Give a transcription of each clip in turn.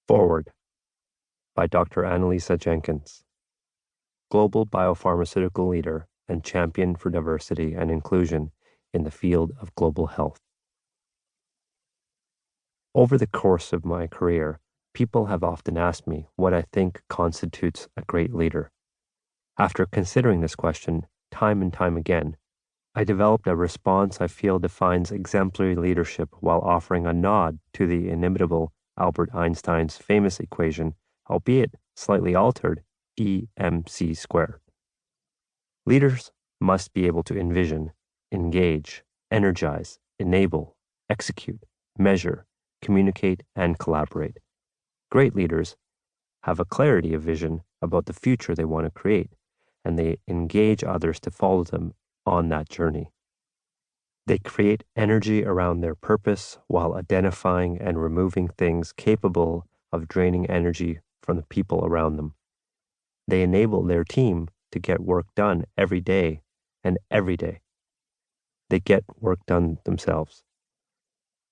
Forward by Dr. Annalisa Jenkins, global biopharmaceutical leader and champion for diversity and inclusion in the field of global health. Over the course of my career, people have often asked me what I think constitutes a great leader. After considering this question time and time again, I developed a response I feel defines exemplary leadership while offering a nod to the inimitable Albert Einstein's famous equation, albeit slightly altered, E-mc squared. Leaders must be able to envision, engage, energize, enable, execute, measure, communicate, and collaborate. Great leaders have a clarity of vision about the future they want to create, and they engage others to follow them on that journey. They create energy around their purpose while identifying and removing things capable of draining energy from the people around them. They enable their team to get work done every day and every day. They get work done themselves.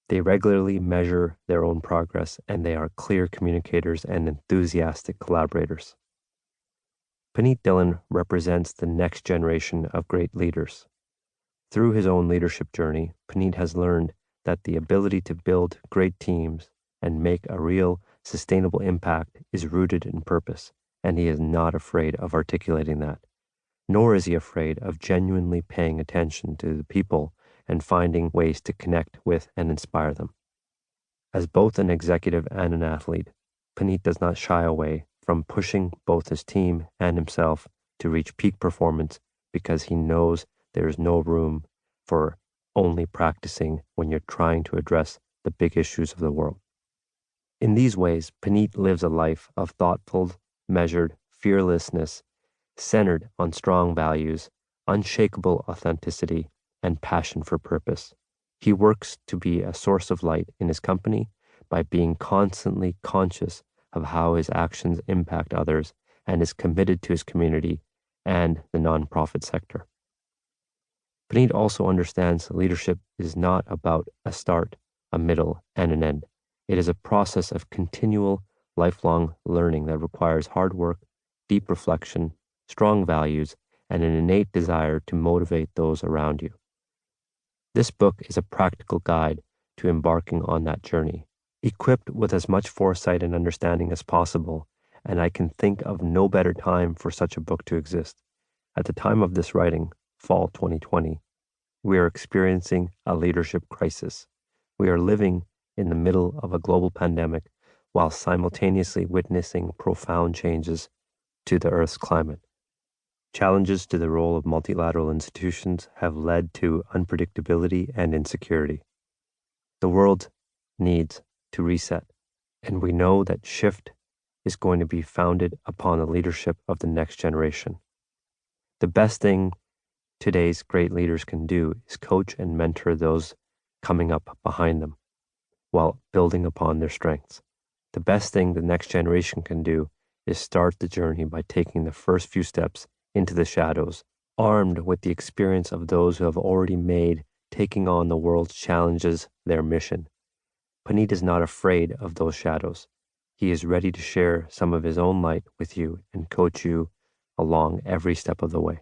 They regularly measure their own progress, and they are clear communicators and enthusiastic collaborators. Punit Dhillon represents the next generation of great leaders. Through his own leadership journey, Punit has learned that the ability to build great teams and make a real, sustainable impact is rooted in purpose, and he is not afraid of articulating that. Nor is he afraid of genuinely paying attention to the people and finding ways to connect with and inspire them. As both an executive and an athlete, Punit does not shy away from pushing both his team and himself to reach peak performance because he knows there is no room for only practicing when you're trying to address the big issues of the world. In these ways, Punit lives a life of thoughtful, measured fearlessness, centered on strong values, unshakable authenticity, and passion for purpose. He works to be a source of light in his company by being constantly conscious of how his actions impact others and is committed to his community and the nonprofit sector. Punit also understands leadership is not about a start, a middle, and an end. It is a process of continual, lifelong learning that requires hard work, deep reflection, strong values, and an innate desire to motivate those around you. This book is a practical guide to embarking on that journey, equipped with as much foresight and understanding as possible, and I can think of no better time for such a book to exist. At the time of this writing, fall 2020, we are experiencing a leadership crisis. We are living in the middle of a global pandemic while simultaneously witnessing profound changes to the Earth's climate. Challenges to the role of multilateral institutions have led to unpredictability and insecurity. The world needs to reset, and we know that shift is going to be founded upon the leadership of the next generation. The best thing today's great leaders can do is coach and mentor those coming up behind them while building upon their strengths. The best thing the next generation can do is start the journey by taking the first few steps into the shadows, armed with the experience of those who have already made taking on the world's challenges their mission. Punit is not afraid of those shadows. He is ready to share some of his own light with you and coach you along every step of the way.